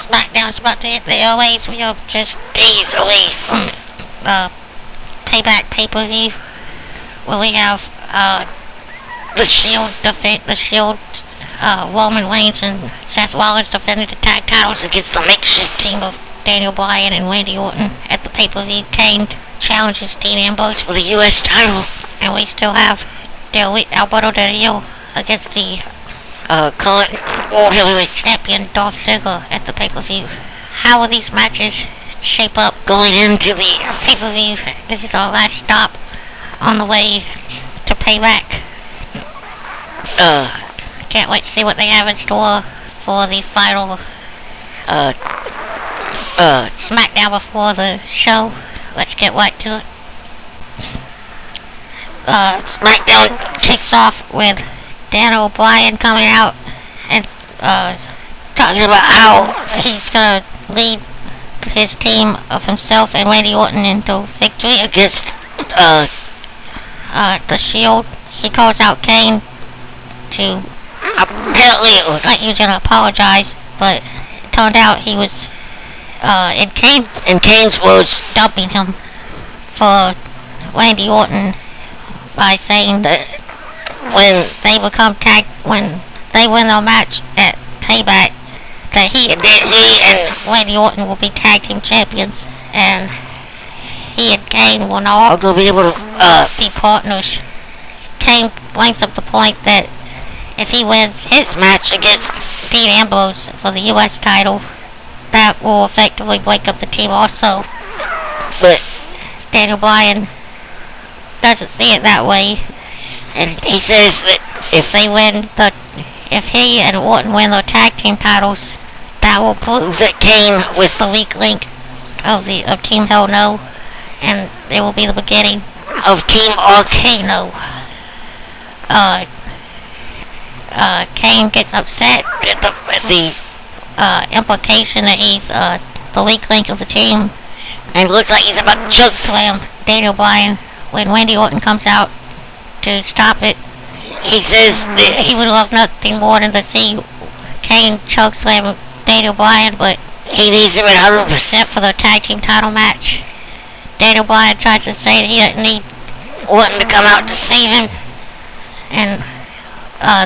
Smackdown's about to hit the airways. We are just days away from Payback pay-per-view, where we have the Shield, Roman Reigns and Seth Rollins defending the tag titles against the makeshift team of Daniel Bryan and Randy Orton at the pay-per-view. Kane challenges Dean Ambrose for the U.S. title, and we still have Alberto Del Rio against the current World Heavyweight Champion Dolph Ziggler at the pay-per-view. How will these matches shape up going into the pay-per-view? This is our last stop on the way to Payback. Can't wait to see what they have in store for the final SmackDown before the show. Let's get right to it. SmackDown kicks off with Daniel Bryan coming out and talking about how he's gonna lead his team of himself and Randy Orton into victory against the Shield. He calls out Kane to apparently it was like he was gonna apologize, but it turned out he was in Kane's words dumping him for Randy Orton by saying that when they win their match at Payback, that he and Randy Orton will be tag team champions, and he and Kane will no longer be able to be partners. Kane brings up the point that if he wins his match against Dean Ambrose for the U.S. title, that will effectively break up the team also. But Daniel Bryan doesn't see it that way, and he says that if he and Orton win their tag team titles, that will prove that Kane was the weak link of Team Hell No, and it will be the beginning of Team Arcano. Kane gets upset at the implication that he's the weak link of the team, and looks like he's about to choke slam Daniel Bryan when Randy Orton comes out to stop it. He says that he would love nothing more than to see Kane choke slam Daniel Bryan, but he needs him at 100% for the tag team title match. Daniel Bryan tries to say that he doesn't need Orton to come out to save him, and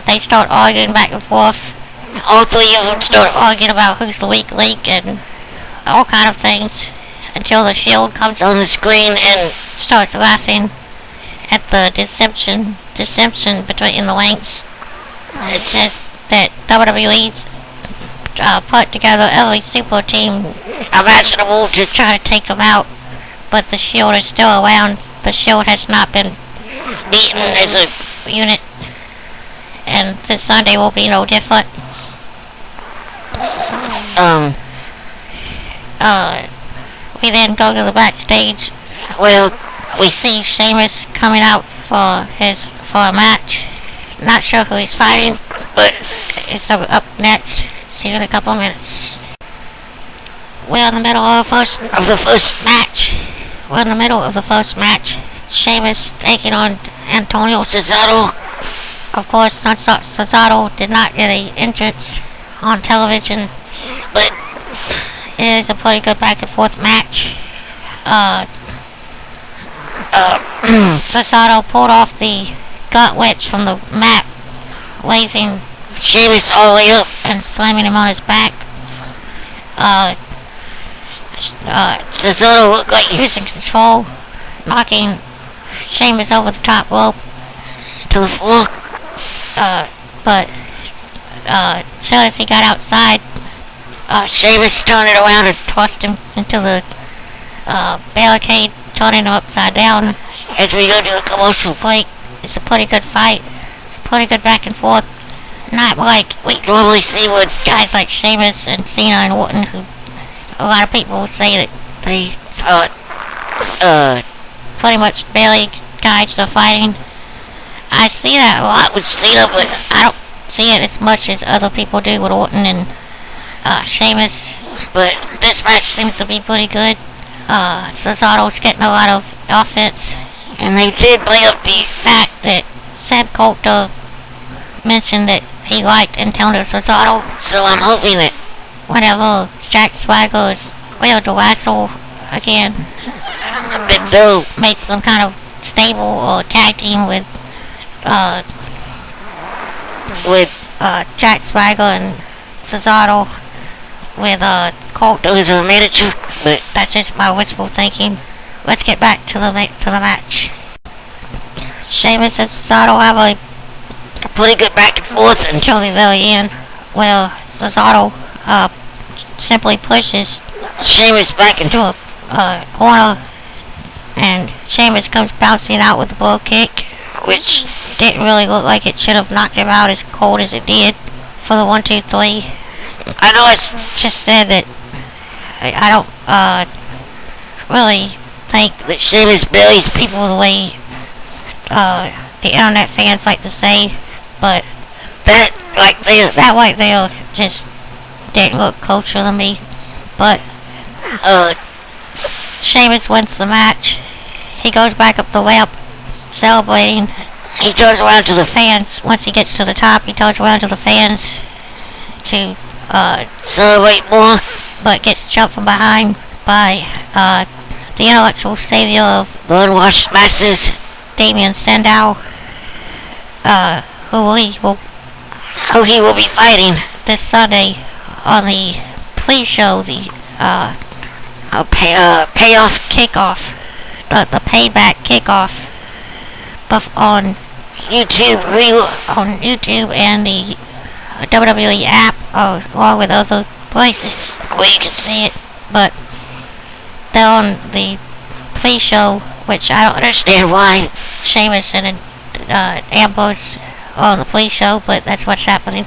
they start arguing back and forth. All three of them start arguing about who's the weak link and all kind of things, until the Shield comes on the screen and starts laughing at the deception between the links. It says that WWE's put together every super team imaginable to try to take them out, but the Shield is still around. The Shield has not been beaten as a unit, and this Sunday will be no different. We then go to the backstage where we see Sheamus coming out for a match. Not sure who he's fighting, but it's up next. See you in a couple of minutes. We're in the middle of the first match. Sheamus taking on Antonio Cesaro. Of course, Cesaro did not get an entrance on television, but it is a pretty good back and forth match. Cesaro pulled off the gut wedge from the mat, raising Sheamus all the way up and slamming him on his back. Cesaro looked like he was in control, knocking Sheamus over the top rope to the floor. But as soon as he got outside, Sheamus turned it around and tossed him into the barricade, turning him upside down. As we go to a commercial break, it's a pretty good fight, pretty good back and forth. Not like we normally see with guys like Sheamus and Cena and Orton, who a lot of people say that they pretty much barely guides the fighting. I see that a lot with Cena, but I don't see it as much as other people do with Orton and Sheamus. But this match seems to be pretty good. Cesaro's getting a lot of offense, and they did bring up the fact that Seb Coulter mentioned that he liked Antonio Cesaro, so I'm hoping that whenever Jack Swagger's Will the Wrestle again. Big Bill Made some kind of stable or tag team with Jack Swagger and Cesaro with Colt. those are manager, but That's just my wishful thinking. Let's get back to the match. Sheamus and Cesaro have a pretty good back and forth and until the very end, where Cesaro simply pushes Sheamus back into into a corner, and Sheamus comes bouncing out with a bull kick, which didn't really look like it should have knocked him out as cold as it did for the 1, 2, 3. I know it's Just said that I don't really think that Sheamus buries people. people the way the internet fans like to say, but That like there, that right there just didn't look kosher to me. But Sheamus wins the match. He goes back up the ramp celebrating. he turns around to the Fans, once he gets to the top, he turns around to the fans to celebrate more. but gets jumped from behind by the intellectual savior of The unwashed masses Damien Sandow, who he will be fighting. this Sunday on the pre-show, the Payoff kickoff, the payback kickoff, on YouTube YouTube and the WWE app, along with other places where you can see it. but they're on the pre-show, which I don't Understand why? Sheamus and Ambrose on the pre-show, but that's what's happening.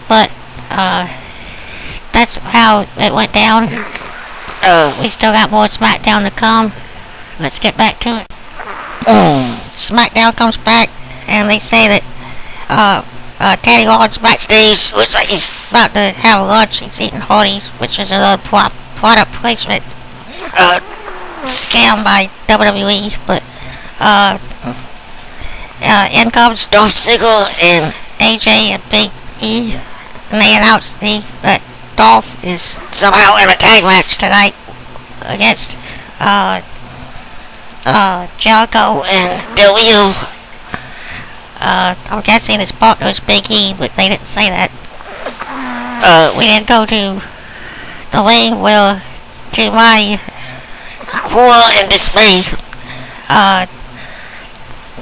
But that's how it went down. We still got more SmackDown to come. Let's get back to it. SmackDown comes back, and they say that Teddy Long's backstage. Looks like he's About to have lunch. He's eating Hardee's, which is another product placement scam by WWE. But in comes Dolph Ziggler and AJ and Big E, and they announced that Dolph is somehow in a tag match tonight against Jericho and Del Rio. I'm guessing his partner is Big E, but they didn't say that. We didn't go to the ring where, to my Horror and dismay.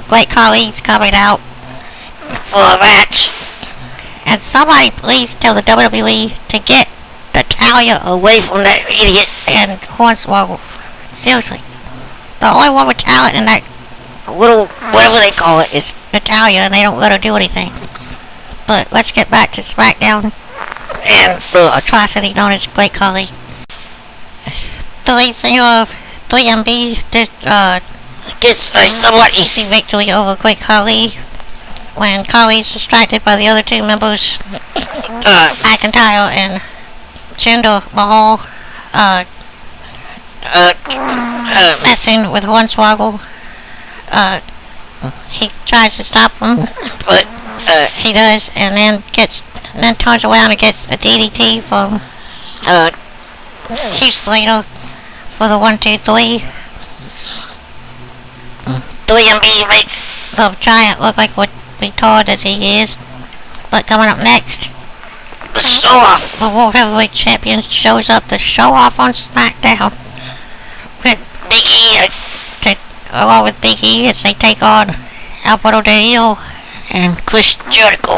Great colleagues coming out, For a match. and somebody please tell the WWE to get Natalia Away from that idiot. and Hornswoggle. Seriously. The only one with talent in that Little, whatever they call it, is Natalia, and they don't let her do anything. But let's get back to SmackDown, and atrocity known as Great Khali. The lead singer of 3MB gets a somewhat easy. easy victory over Great Khali when Khali's distracted by the other two members, McIntyre and Jinder Mahal, messing with Hornswoggle. He tries to stop him, But he does, and then turns around and gets a DDT from Heath Slater for the 1, 2, 3. 3MB make The giant look like what retard as he is. But coming up next, the show off. the World Heavyweight Champion shows up to show off on SmackDown with Big E along with Big E as they take on Alberto Del Rio and Chris Jericho.